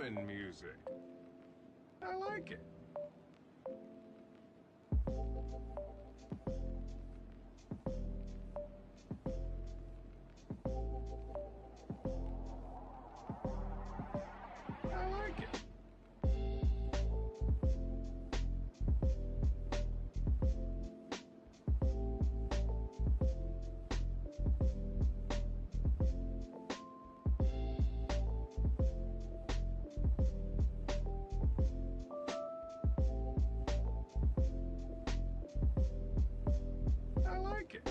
human music. I like it. I like it. I like it. I like it.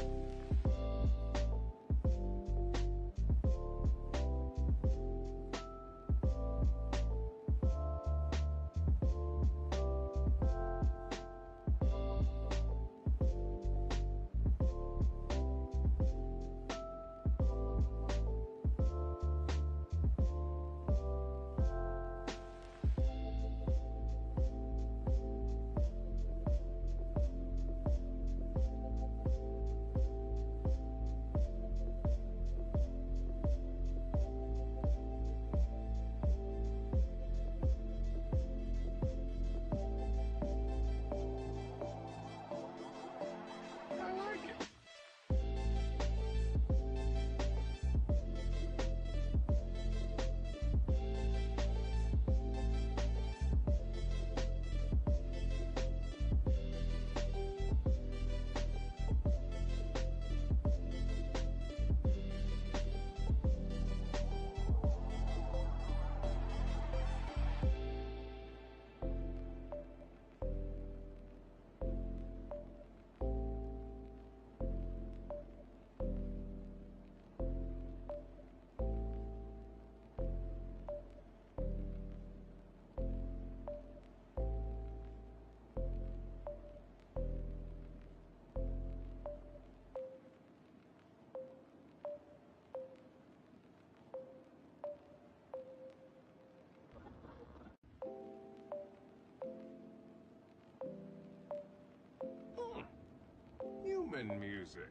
Human music.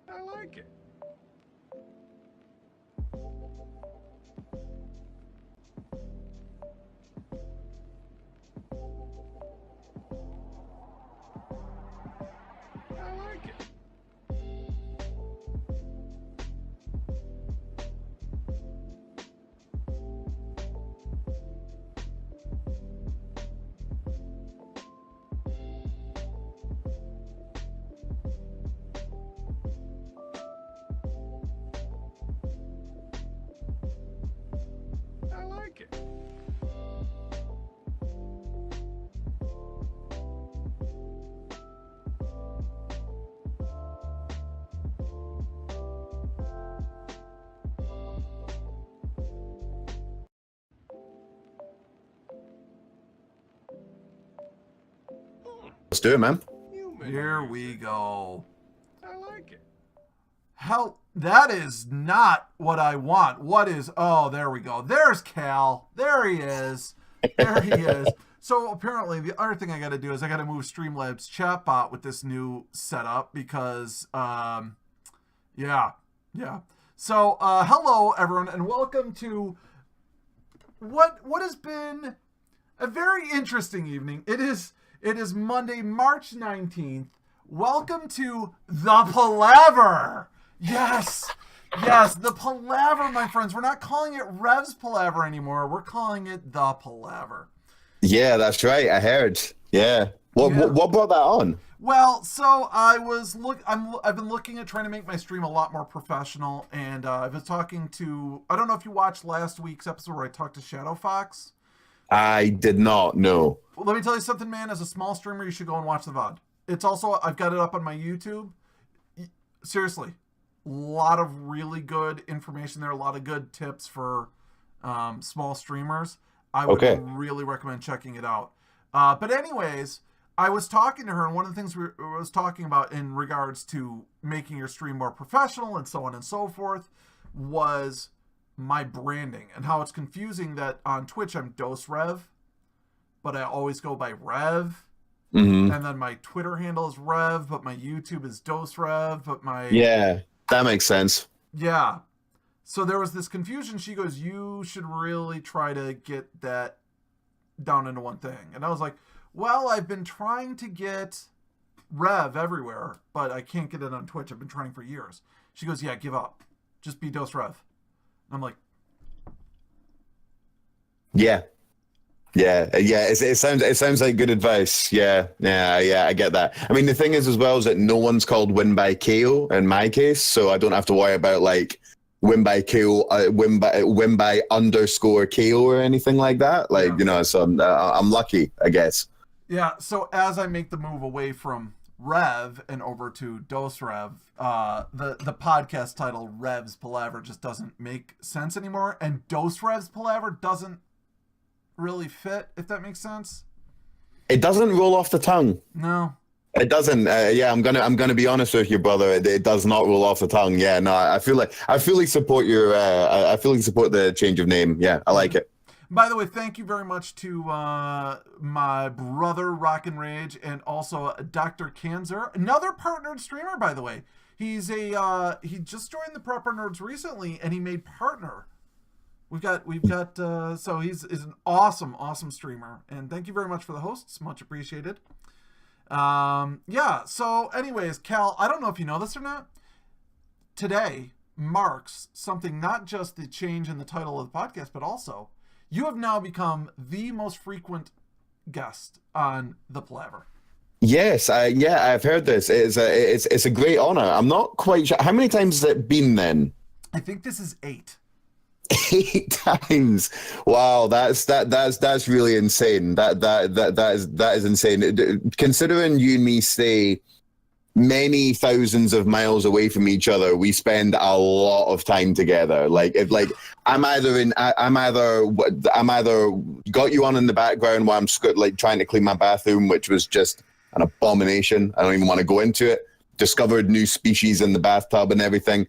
I like it. I like it. I like it. Let's do it, man. Human Here music. we go. I like it. Hell, that is not what I want. What is... Oh, there we go. There's Cal. There he is. There he is. So apparently the other thing I got to do is I got to move Streamlabs chatbot with this new setup because, yeah. So, hello everyone and welcome to what has been a very interesting evening. It is Monday, March 19th. Welcome to The Palaver. Yes, The Palaver, my friends. We're not calling it Rev's Palaver anymore. We're calling it The Palaver. Yeah, that's right. I heard. Yeah. What brought that on? Well, so I've been looking at trying to make my stream a lot more professional, and I've been talking to, I don't know if you watched last week's episode where I talked to Shadow Fox. I did not know. Well, let me tell you something, man. As a small streamer, you should go and watch the VOD. It's also, I've got it up on my YouTube. Seriously, a lot of really good information there, a lot of good tips for small streamers. I would really recommend checking it out. But anyways, I was talking to her, and one of the things we was talking about in regards to making your stream more professional and so on and so forth was my branding and how it's confusing that on Twitch I'm Dose Rev, but I always go by Rev. Mm-hmm. And then my Twitter handle is Rev, but my YouTube is Dose Rev, but my... Yeah, that makes sense. Yeah. So there was this confusion. She goes, you should really try to get that down into one thing. And I was like, well, I've been trying to get Rev everywhere, but I can't get it on Twitch. I've been trying for years. She goes, yeah, give up. Just be Dose Rev. And I'm like, Yeah. It sounds like good advice. Yeah. I get that. I mean, the thing is as well is that no one's called Winbykayo in my case, so I don't have to worry about like Winbykayo, Winby underscore KO or anything like that. Like, you know, so I'm lucky, I guess. Yeah. So as I make the move away from Rev and over to Dose Rev, the podcast title Rev's Palaver just doesn't make sense anymore, and Dose Rev's Palaver doesn't really fit, if that makes sense. It doesn't roll off the tongue. No, it doesn't. I'm gonna be honest with you, brother. It does not roll off the tongue. Yeah, no, I fully support your. I fully support the change of name. Yeah, I like it. By the way, thank you very much to my brother Rock and Rage, and also Dr. Kanzer, another partnered streamer. By the way, he just joined the Prepper Nerds recently, and he made partner. We've got so he's an awesome streamer, and thank you very much for the hosts, much appreciated. Yeah, so anyways, Cal, I don't know if you know this or not, today marks something, not just the change in the title of the podcast, but also you have now become the most frequent guest on The Palaver. Yes, I've heard this. It's a great honor. I'm not quite sure how many times has it been then. I think this is 8. 8 times. Wow, that's really insane. That is insane. Considering you and me stay many thousands of miles away from each other, we spend a lot of time together. Like I'm either got you on in the background while I'm like trying to clean my bathroom, which was just an abomination. I don't even want to go into it. Discovered new species in the bathtub and everything.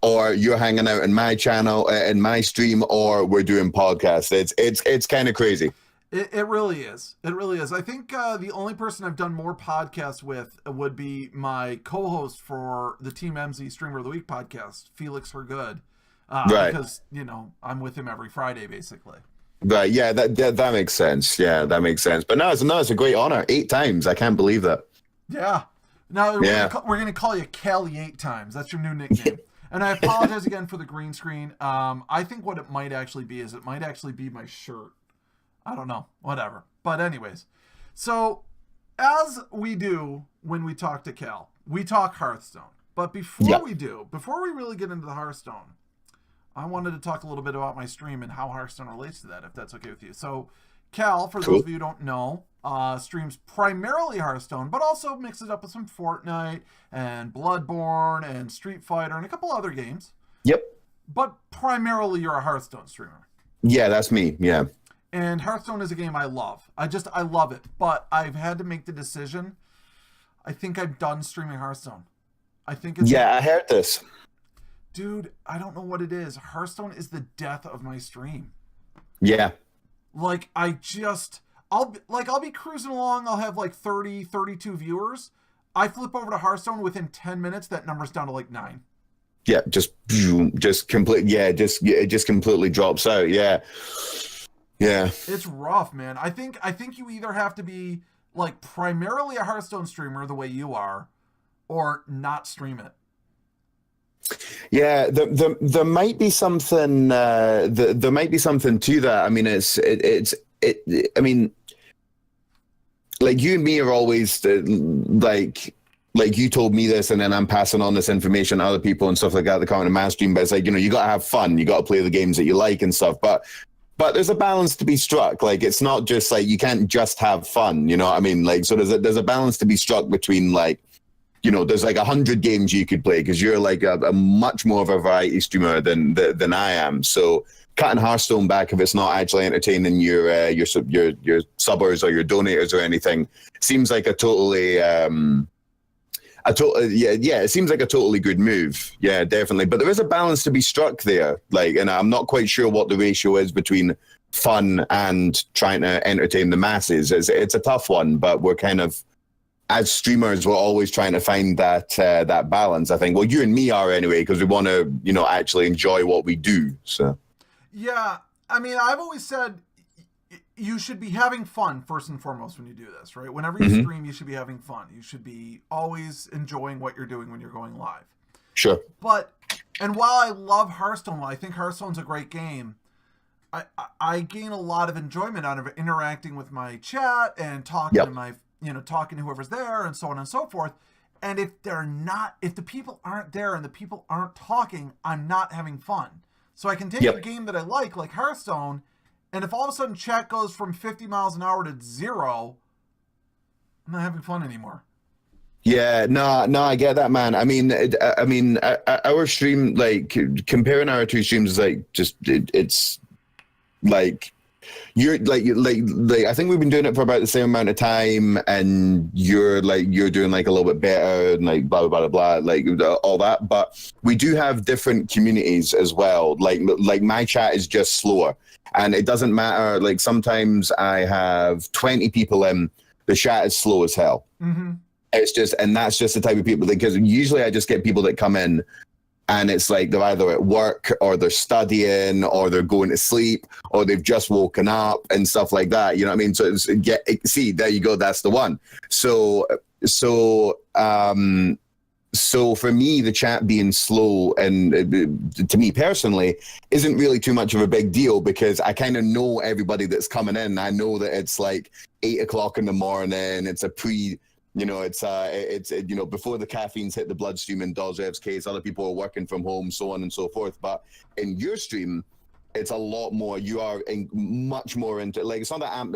Or you're hanging out in my channel, in my stream, or we're doing podcasts. It's kind of crazy. It really is. It really is. I think the only person I've done more podcasts with would be my co-host for the Team MZ Streamer of the Week podcast, Felix Hergood. Right. Because, you know, I'm with him every Friday, basically. Right. Yeah, that makes sense. Yeah, that makes sense. But no, it's a great honor. 8 times. I can't believe that. Yeah. Now, we're going to call you Callie 8 times. That's your new nickname. And I apologize again for the green screen. I think what it might actually be is it might actually be my shirt. I don't know. Whatever. But anyways. So, as we do when we talk to Cal, we talk Hearthstone. But before we really get into the Hearthstone, I wanted to talk a little bit about my stream and how Hearthstone relates to that, if that's okay with you. So, Cal, for those of you who don't know, streams primarily Hearthstone, but also mixes up with some Fortnite and Bloodborne and Street Fighter and a couple other games. Yep. But primarily you're a Hearthstone streamer. Yeah, that's me. Yeah. And Hearthstone is a game I love. I love it. But I've had to make the decision. I think I'm done streaming Hearthstone. I think it's... Yeah, I heard this. Dude, I don't know what it is. Hearthstone is the death of my stream. Yeah. Like, I'll be cruising along. I'll have like 30, 32 viewers. I flip over to Hearthstone within 10 minutes. That number's down to like 9. Yeah, just completely drops out. Yeah. Yeah. It's rough, man. I think you either have to be like primarily a Hearthstone streamer the way you are, or not stream it. Yeah, there might be something. There might be something to that. I mean, I mean, like you and me are always like you told me this, and then I'm passing on this information to other people and stuff like that. They comment on my stream, but it's like, you know, you got to have fun. You got to play the games that you like and stuff. But there's a balance to be struck. Like, it's not just like you can't just have fun. You know what I mean? Like, so there's a balance to be struck between, like, you know, there's like 100 games you could play because you're like a much more of a variety streamer than I am. So cutting Hearthstone back if it's not actually entertaining your subbers or your donators or anything seems like it seems like a totally good move. Yeah, definitely. But there is a balance to be struck there. Like, and I'm not quite sure what the ratio is between fun and trying to entertain the masses. It's a tough one, but we're kind of as streamers, we're always trying to find that balance. I think. Well, you and me are anyway, because we want to, actually enjoy what we do. So. Yeah, I mean, I've always said you should be having fun first and foremost when you do this, right? Whenever you stream, you should be having fun. You should be always enjoying what you're doing when you're going live. Sure. And while I love Hearthstone, while I think Hearthstone's a great game, I gain a lot of enjoyment out of interacting with my chat and talking to my, talking to whoever's there and so on and so forth. And if the people aren't there and the people aren't talking, I'm not having fun. So I can take a game that I like Hearthstone, and if all of a sudden chat goes from 50 miles an hour to 0, I'm not having fun anymore. Yeah, no, I get that, man. I mean, our stream, like, comparing our two streams, like, just it's like you're like I think we've been doing it for about the same amount of time, and you're doing like a little bit better, and like blah blah blah blah, like all that. But we do have different communities as well. Like my chat is just slower, and it doesn't matter. Like sometimes I have 20 people in, the chat is slow as hell. Mm-hmm. It's just, and that's just the type of people, because usually I just get people that come in and it's like they're either at work or they're studying or they're going to sleep or they've just woken up and stuff like that. You know what I mean? So see, there you go. That's the one. So for me, the chat being slow, and to me personally, isn't really too much of a big deal, because I kind of know everybody that's coming in. I know that it's like 8 o'clock in the morning. It's a it's before the caffeine's hit the bloodstream in Dozev's case, other people are working from home, so on and so forth. But in your stream, it's a lot more. You are much more into, like, it's not that I'm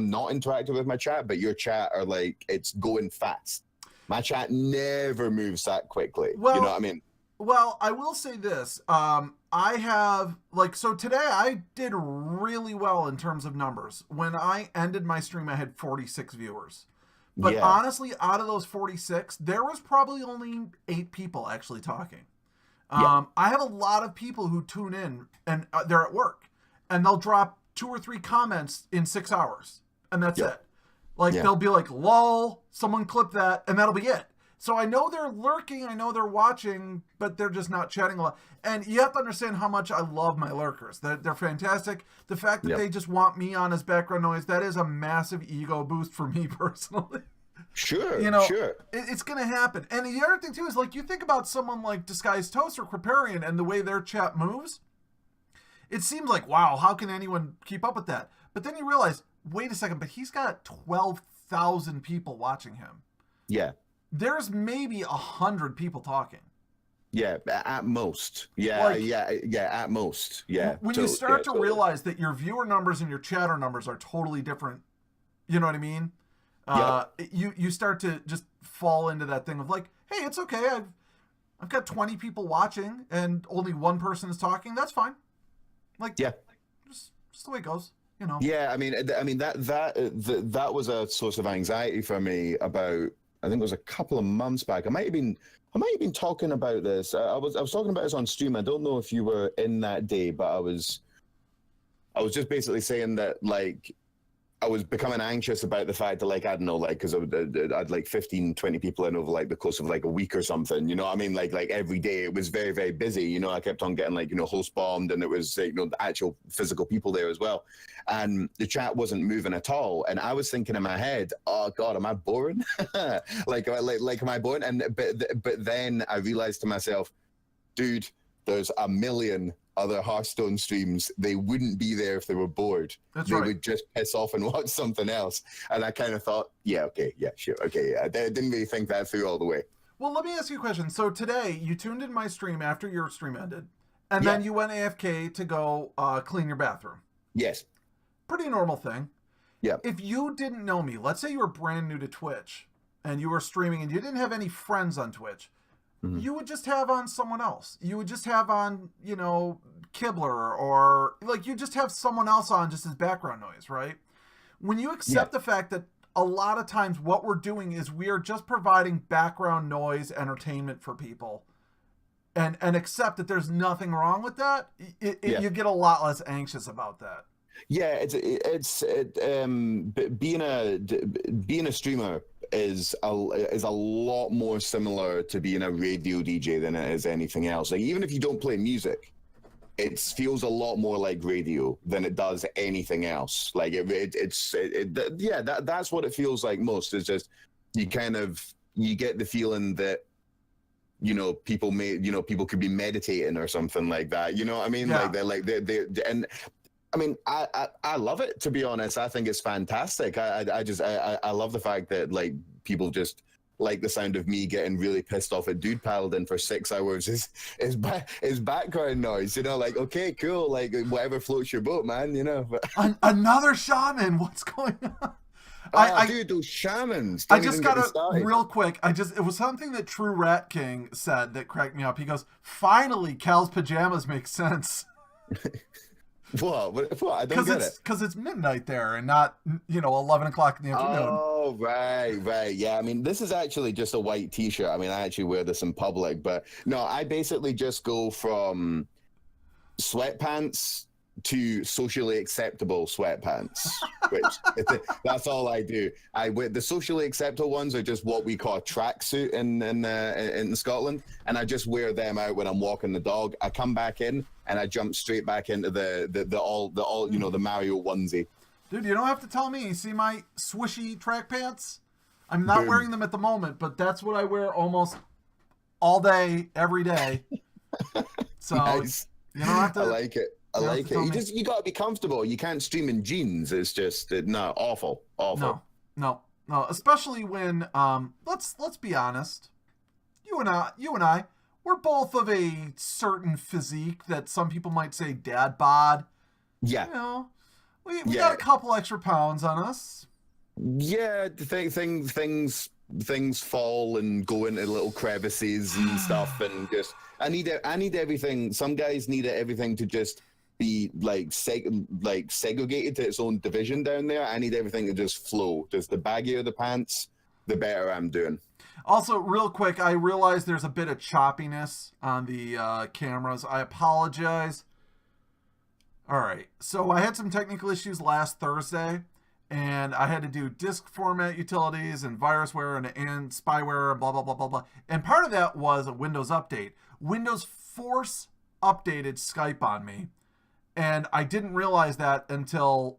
not interactive with my chat, but your chat are like, it's going fast. My chat never moves that quickly. Well, you know what I mean? Well, I will say this. I have, so today I did really well in terms of numbers. When I ended my stream, I had 46 viewers. But honestly, out of those 46, there was probably only 8 people actually talking. I have a lot of people who tune in and they're at work, and they'll drop 2 or 3 comments in 6 hours, and that's it. They'll be like, lol, someone clip that, and that'll be it. So I know they're lurking, I know they're watching, but they're just not chatting a lot. And you have to understand how much I love my lurkers. They're fantastic. The fact that they just want me on as background noise, that is a massive ego boost for me personally. Sure, sure. It's going to happen. And the other thing, too, is, you think about someone like Disguised Toast or Kriparian and the way their chat moves. It seems like, wow, how can anyone keep up with that? But then you realize, wait a second, but he's got 12,000 people watching him. Yeah. There's maybe 100 people talking. Yeah, at most. Yeah, at most. Yeah. When you start to realize that your viewer numbers and your chatter numbers are totally different, you know what I mean? You start to just fall into that thing of like, hey, it's okay. I've got 20 people watching and only one person is talking. That's fine. Just the way it goes. Yeah, I mean that was a source of anxiety for me about, I think it was a couple of months back. I might have been talking about this. I was talking about this on stream. I don't know if you were in that day, but I was just basically saying that, like, I was becoming anxious about the fact that, like, I don't know, like, because I'd like 15, 20 people in over like the course of like a week or something, you know what I mean? Like every day it was very, very busy. I kept on getting like, host bombed, and it was, the actual physical people there as well. And the chat wasn't moving at all. And I was thinking in my head, oh God, am I boring? like, am I boring? And, but then I realized to myself, dude, there's a million other Hearthstone streams. They wouldn't be there if they were bored. They would just piss off and watch something else. And I kind of thought, I didn't really think that through all the way. Well, let me ask you a question. So today you tuned in my stream after your stream ended, and then you went AFK to go clean your bathroom. Yes. Pretty normal thing. Yeah. If you didn't know me, let's say you were brand new to Twitch and you were streaming and you didn't have any friends on Twitch, you would just have on someone else. You would just have on, Kibler, or like you just have someone else on just as background noise, right? When you accept the fact that a lot of times what we're doing is we are just providing background noise entertainment for people, and accept that there's nothing wrong with that, you get a lot less anxious about that. Yeah, it's being a streamer is a lot more similar to being a radio DJ than it is anything else. Like, even if you don't play music, it feels a lot more like radio than it does anything else. Like that's what it feels like most. It's just you get the feeling that people could be meditating or something like that. You know what I mean? Yeah. Like they and I mean I love it, to be honest. I think it's fantastic. I love the fact that like people just like the sound of me getting really pissed off at Dude Paladin for 6 hours is background noise. Like, okay, cool, like whatever floats your boat, man. But Another shaman. What's going on? Dude, those shamans. I just got to real quick. It was something that True Rat King said that cracked me up. He goes, "Finally, Cal's pajamas make sense." What? I don't get it. Because it's midnight there and not 11 o'clock in the afternoon. Oh, right. Yeah, I mean, this is actually just a white T-shirt. I mean, I actually wear this in public, but no, I basically just go from sweatpants to socially acceptable sweatpants, which that's all I do. The socially acceptable ones are just what we call a tracksuit in Scotland, and I just wear them out when I'm walking the dog. I come back in and I jump straight back into the Mario onesie. Dude, you don't have to tell me. You see my swishy track pants? I'm not wearing them at the moment, but that's what I wear almost all day, every day. So nice. You don't have to. I like it. I like it. You gotta be comfortable. You can't stream in jeans. It's just awful. No. Especially when let's be honest. You and I, we're both of a certain physique that some people might say dad bod. Yeah. We got a couple extra pounds on us. Yeah, things fall and go into little crevices and stuff, and just I need everything. Some guys need everything to just be segregated to its own division down there. I need everything to just flow. Just the baggier the pants, the better I'm doing. Also, real quick, I realize there's a bit of choppiness on the cameras. I apologize. All right, so I had some technical issues last Thursday, and I had to do disk format utilities and virusware and spyware and blah, blah, blah, blah, blah. And part of that was a Windows update. Windows force updated Skype on me, and I didn't realize that until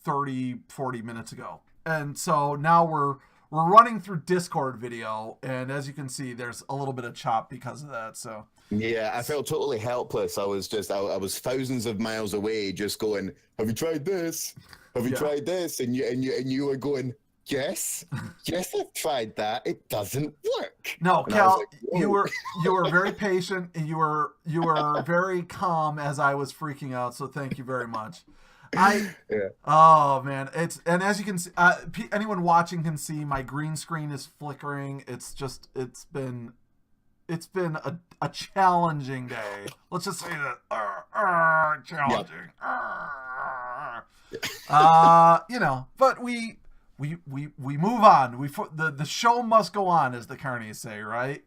30, 40 minutes ago. And so now we're running through Discord video, and as you can see, there's a little bit of chop because of that. So yeah, I felt totally helpless. I was thousands of miles away, just going, "Have you tried this? Have you tried this?" And you were going, "Yes, I've tried that. It doesn't work." No, and Cal, like, you were very patient, and you were very calm as I was freaking out. So thank you very much. Oh man, and as you can see, anyone watching can see my green screen is flickering. It's been a challenging day. Let's just say that challenging. Yep. But we move on. The show must go on, as the carnies say, right?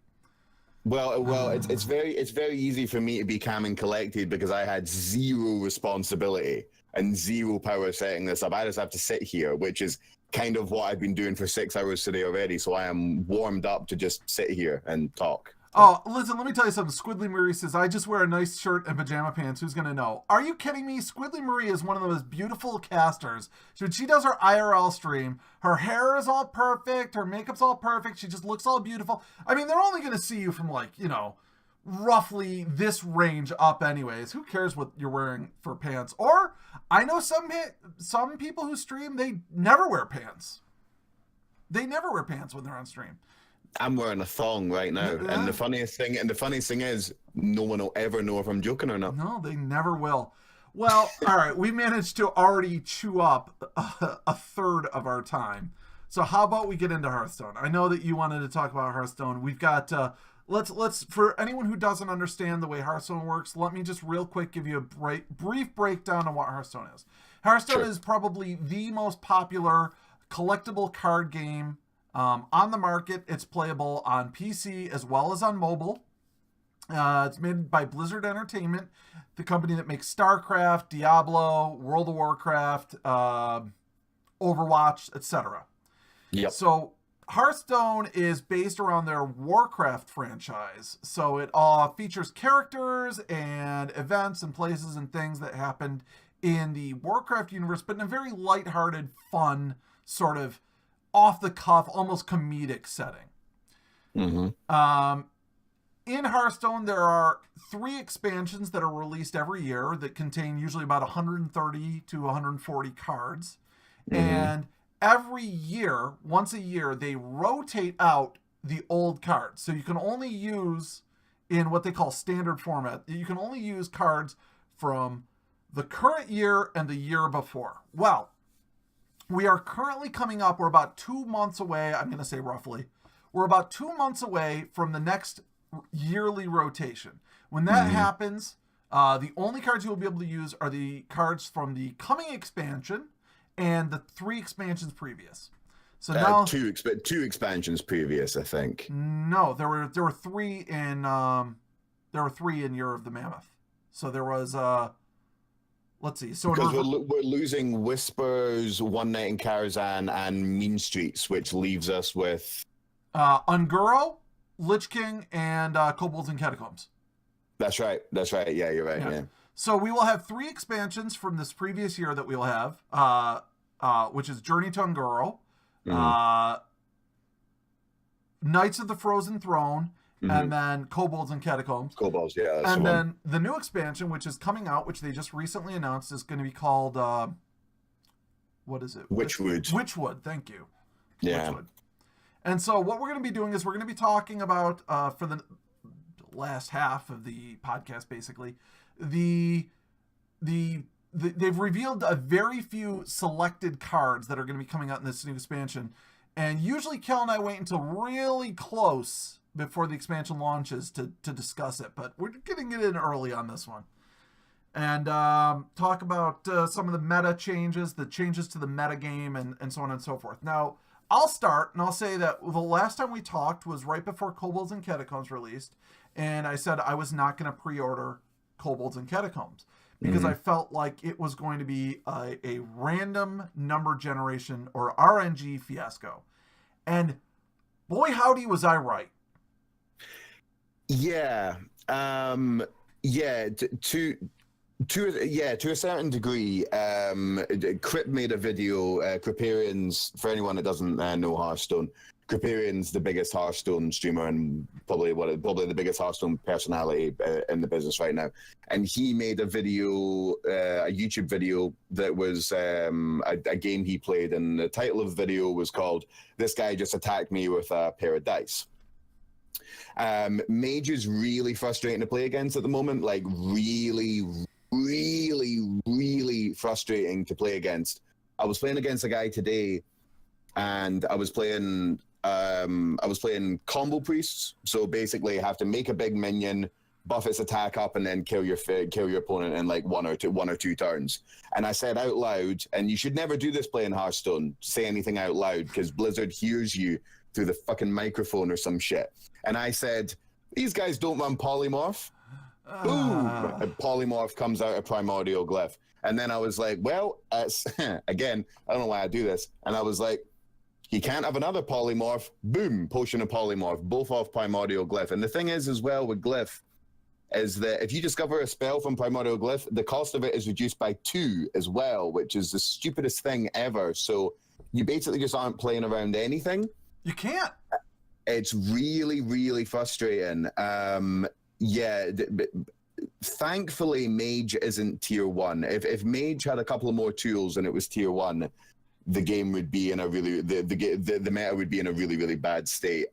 Well, it's very easy for me to be calm and collected because I had zero responsibility and zero power setting this up. I just have to sit here, which is kind of what I've been doing for 6 hours today already. So I am warmed up to just sit here and talk. Oh, listen, let me tell you something. Squiddly Marie says, "I just wear a nice shirt and pajama pants. Who's going to know?" Are you kidding me? Squiddly Marie is one of the most beautiful casters. So when she does her IRL stream, her hair is all perfect. Her makeup's all perfect. She just looks all beautiful. I mean, they're only going to see you from roughly this range up anyways. Who cares what you're wearing for pants? Or I know some people who stream, they never wear pants. They never wear pants when they're on stream. I'm wearing a thong right now, and the funniest thing is, no one will ever know if I'm joking or not. No, they never will. Well, all right, we managed to already chew up a third of our time. So how about we get into Hearthstone? I know that you wanted to talk about Hearthstone. We've got let's for anyone who doesn't understand the way Hearthstone works, let me just real quick give you a brief breakdown on what Hearthstone is. Hearthstone is probably the most popular collectible card game on the market. It's playable on PC as well as on mobile. It's made by Blizzard Entertainment, the company that makes StarCraft, Diablo, World of Warcraft, Overwatch, etc. Yep. So Hearthstone is based around their Warcraft franchise. So it all features characters and events and places and things that happened in the Warcraft universe, but in a very lighthearted, fun, sort of off the cuff, almost comedic setting. Mm-hmm. In Hearthstone, there are 3 expansions that are released every year that contain usually about 130 to 140 cards. Mm-hmm. And every year, once a year, they rotate out the old cards. So you can only use, in what they call standard format, you can only use cards from the current year and the year before. Well, we are currently coming up, we're about 2 months away, I'm going to say roughly. We're about 2 months away from the next yearly rotation. When that happens, the only cards you will be able to use are the cards from the coming expansion and the 3 expansions previous. So now two expansions previous, I think. No, there were 3 in Year of the Mammoth. So there was let's see. So because we're losing Whispers, One Night in Karazhan, and Mean Streets, which leaves us with Unguro, Lich King, and Kobolds and Catacombs. That's right. Yeah, you're right. Yeah. So we will have 3 expansions from this previous year that we will have, which is Journey to Unguro, Knights of the Frozen Throne, and then Kobolds and Catacombs. Kobolds, yeah. And then the new expansion, which is coming out, which they just recently announced, is going to be called, what is it? Witchwood. Witchwood, thank you. Yeah. Witchwood. And so what we're going to be doing is we're going to be talking about, for the last half of the podcast, basically, they've revealed a very few selected cards that are going to be coming out in this new expansion. And usually Kel and I wait until really close before the expansion launches to discuss it. But we're getting it in early on this one. And talk about some of the meta changes, the changes to the meta game, and so on and so forth. Now, I'll start, and I'll say that the last time we talked was right before Kobolds and Catacombs released. And I said I was not going to pre-order Kobolds and Catacombs because I felt like it was going to be a random number generation or RNG fiasco. And boy, howdy, was I right. Yeah. To a certain degree, Crip made a video. Criparian's, for anyone that doesn't know Hearthstone, Criparian's the biggest Hearthstone streamer and probably the biggest Hearthstone personality in the business right now. And he made a video, a YouTube video that was a game he played, and the title of the video was called "This Guy Just Attacked Me with a Pair of Dice." Mage is really frustrating to play against at the moment, like really frustrating to play against. I was playing against a guy today, and I was playing combo priests. So basically, you have to make a big minion, buff its attack up, and then kill your opponent in like one or two turns. And I said out loud, and you should never do this playing Hearthstone, say anything out loud, because Blizzard hears you through the fucking microphone or some shit. And I said, these guys don't run polymorph. Boom! A polymorph comes out of Primordial Glyph. And then I was like, well, again, I don't know why I do this. And I was like, he can't have another polymorph. Boom! Potion of polymorph, both off Primordial Glyph. And the thing is, as well, with Glyph, is that if you discover a spell from Primordial Glyph, the cost of it is reduced by 2 as well, which is the stupidest thing ever. So you basically just aren't playing around anything. You can't. It's really frustrating. Thankfully, Mage isn't tier 1. If Mage had a couple of more tools and it was tier 1, the game would be in a really the meta would be in a really bad state.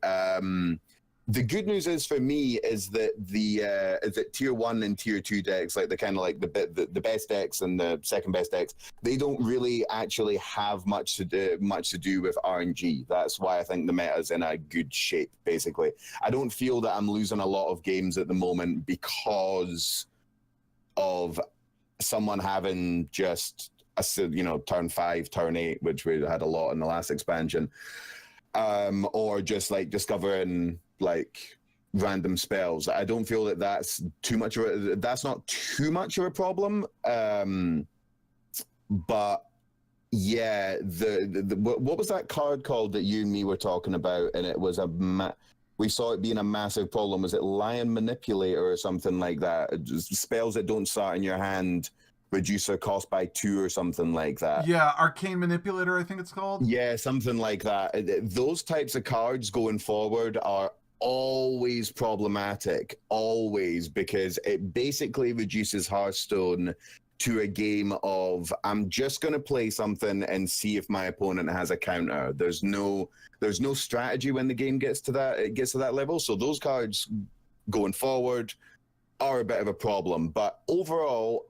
The good news is for me is that that tier 1 and tier 2 decks, like the kind of like the best decks and the second best decks, they don't really actually have much to do with RNG. That's why I think the meta's in a good shape. Basically, I don't feel that I'm losing a lot of games at the moment because of someone having just turn 5, turn 8, which we had a lot in the last expansion, or just like discovering like random spells. I don't feel that that's not too much of a problem, but Yeah, what was that card called that you and me were talking about? And it was we saw it being a massive problem. Was it Lion Manipulator or something like that? Spells that don't start in your hand reduce their cost by 2 or something like that. Yeah, Arcane Manipulator, I think it's called. Yeah, something like that. Those types of cards going forward are always problematic, always, because it basically reduces Hearthstone to a game of I'm just going to play something and see if my opponent has a counter. There's no strategy when the game gets to that level. So those cards going forward are a bit of a problem. But overall,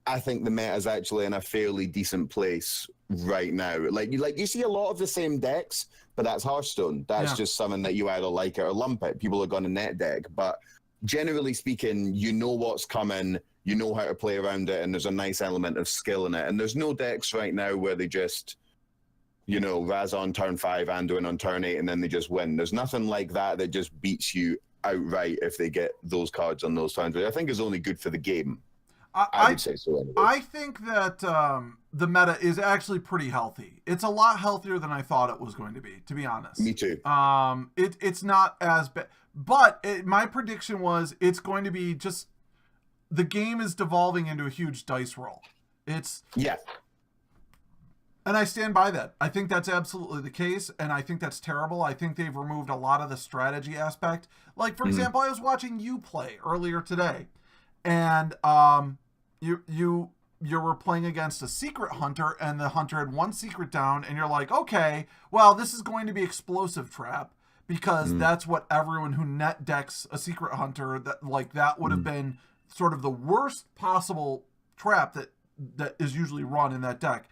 I think the meta is actually in a fairly decent place right now. Like you see a lot of the same decks, but that's Hearthstone. That's just something that you either like it or lump it. People are going to net deck, but generally speaking, you know what's coming, you know how to play around it, and there's a nice element of skill in it. And there's no decks right now where they just, Raz on turn 5, Anduin on turn 8, and then they just win. There's nothing like that just beats you outright if they get those cards on those turns, which I think is only good for the game. I would say so anyway. I think that the meta is actually pretty healthy. It's a lot healthier than I thought it was going to be honest. Me too. It's not as bad. But my prediction was it's going to be just the game is devolving into a huge dice roll. Yeah. And I stand by that. I think that's absolutely the case, and I think that's terrible. I think they've removed a lot of the strategy aspect. Like, for example, I was watching you play earlier today, and you were playing against a secret hunter, and the hunter had 1 secret down, and you're like, okay, well, this is going to be explosive trap, because that's what everyone who net decks a secret hunter, that would have been sort of the worst possible trap that is usually run in that deck.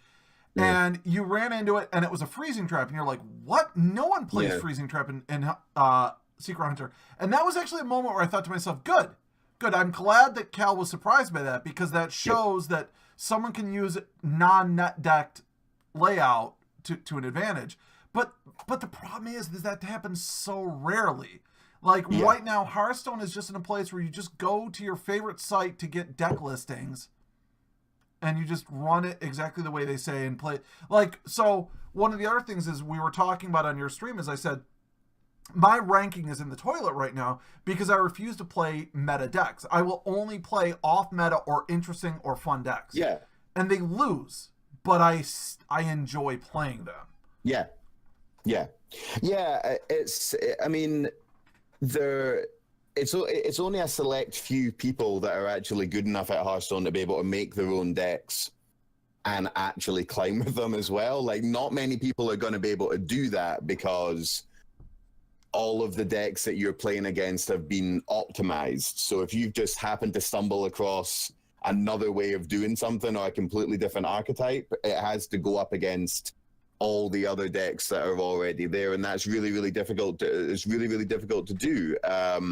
And you ran into it, and it was a freezing trap, and you're like, what? No one plays freezing trap in Secret Hunter. And that was actually a moment where I thought to myself, good. I'm glad that Cal was surprised by that, because that shows that someone can use non-net decked layout to an advantage. But the problem is that happens so rarely. Right now, Hearthstone is just in a place where you just go to your favorite site to get deck listings, and you just run it exactly the way they say and play. So one of the other things is we were talking about on your stream is I said, my ranking is in the toilet right now because I refuse to play meta decks. I will only play off meta or interesting or fun decks. Yeah. And they lose, but I enjoy playing them. Yeah. It's only a select few people that are actually good enough at Hearthstone to be able to make their own decks and actually climb with them as well. Like, not many people are going to be able to do that because all of the decks that you're playing against have been optimized. So if you've just happened to stumble across another way of doing something or a completely different archetype, it has to go up against all the other decks that are already there, and that's really, really difficult. It's really, really difficult to do. I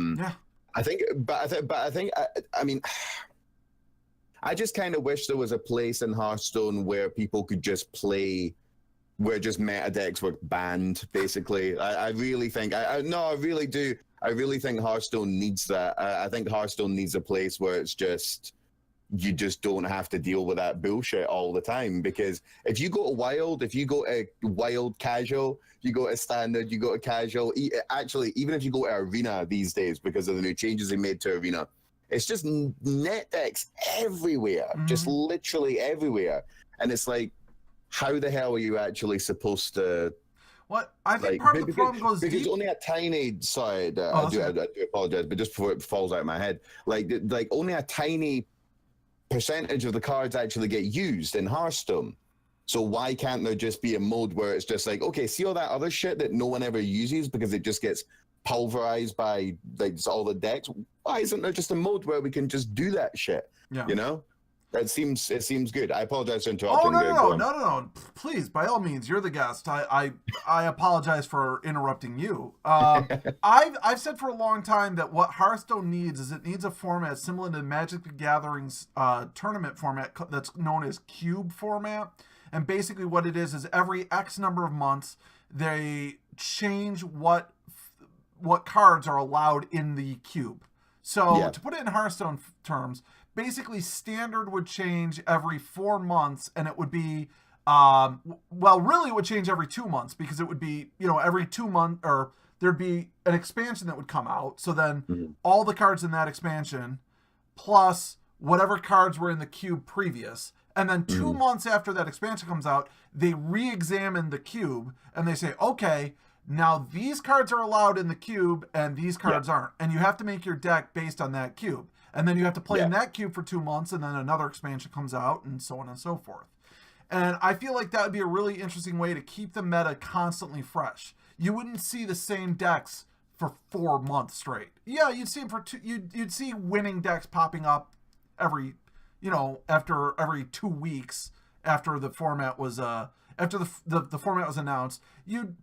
just kind of wish there was a place in Hearthstone where people could just play, where just meta decks were banned. Basically, I really think. I really do. I really think Hearthstone needs that. I think Hearthstone needs a place where it's just, you just don't have to deal with that bullshit all the time. Because if you go to Wild, if you go to Wild Casual, you go to Standard, you go to Casual, actually, even if you go to Arena these days, because of the new changes they made to Arena, it's just net decks everywhere, just literally everywhere. And it's like, how the hell are you actually supposed to... What I think part of the problem goes because deep. only a tiny I do apologize, but just before it falls out of my head, like only a tiny percentage of the cards actually get used in Hearthstone. So why can't there just be a mode where it's just like, okay, see all that other shit that no one ever uses because it just gets pulverized by all the decks? Why isn't there just a mode where we can just do that shit? Yeah. You know? It seems good. I apologize for interrupting. No. Please, by all means, you're the guest. I apologize for interrupting you. I've said for a long time that what Hearthstone needs is it needs a format similar to Magic the Gathering's tournament format that's known as cube format. And basically what it is every X number of months, they change what cards are allowed in the cube. So to put it in Hearthstone terms, basically Standard would change every 4 months, and it would be Well, really, it would change every 2 months because it would be, every 2 months, or there'd be an expansion that would come out. So then all the cards in that expansion, plus whatever cards were in the cube previous. And then 2 months after that expansion comes out, they re-examine the cube and they say, okay, now these cards are allowed in the cube and these cards aren't. And you have to make your deck based on that cube. And then you have to play in that cube for 2 months, and then another expansion comes out, and so on and so forth. And I feel like that would be a really interesting way to keep the meta constantly fresh. You wouldn't see the same decks for 4 months straight. Yeah, you'd see them for you'd see winning decks popping up every, after every 2 weeks after the format was after the format was announced.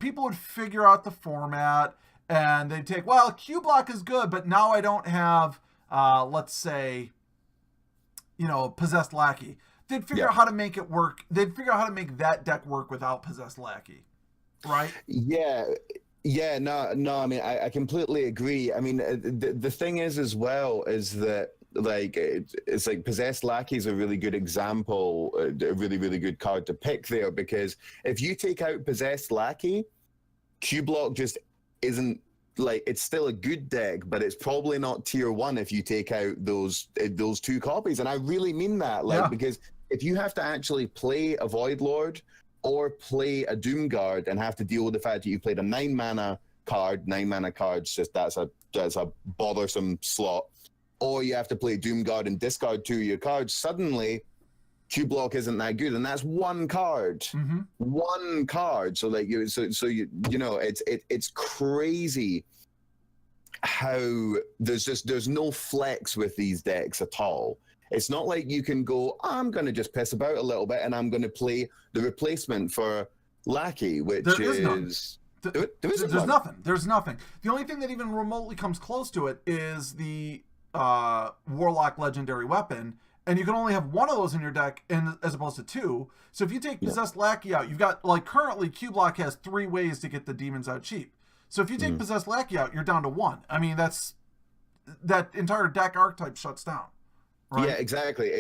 People would figure out the format, and they'd take, well, Q block is good, but now I don't have let's say, Possessed Lackey. They'd figure out how to make it work. They'd figure out how to make that deck work without Possessed Lackey, right? Yeah, no. I mean, I completely agree. I mean, the thing is as well is that like it's like Possessed Lackey is a really good example, a really really good card to pick there, because if you take out Possessed Lackey, Q block just isn't. Like, it's still a good deck, but it's probably not tier 1 if you take out those 2 copies. And I really mean that, because if you have to actually play a Void Lord or play a Doomguard and have to deal with the fact that you played a 9-mana card, 9-mana cards, just that's a bothersome slot, or you have to play Doomguard and discard 2 of your cards, suddenly Q block isn't that good, and that's one card. One card. So like it's crazy how there's no flex with these decks at all. It's not like you can go, I'm gonna just piss about a little bit and I'm gonna play the replacement for Lackey, which is there's nothing. There's nothing. The only thing that even remotely comes close to it is the Warlock Legendary Weapon. And you can only have one of those in your deck as opposed to 2. So if you take Possessed Lackey out, you've got, like, currently Q block has 3 ways to get the demons out cheap. So if you take Possessed Lackey out, you're down to 1. I mean, that entire deck archetype shuts down. Right? Yeah, exactly.